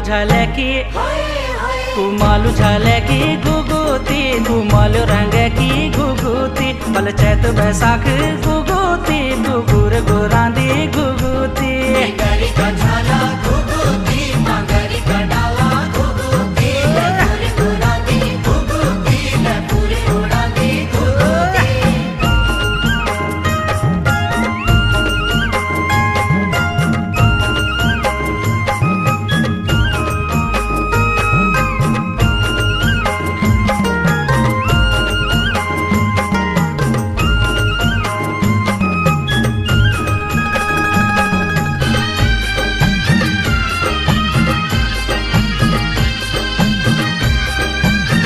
झाले की कुमालू झाले की घुघुती कुमालू रंग की घुघुती बल चैत बैसाख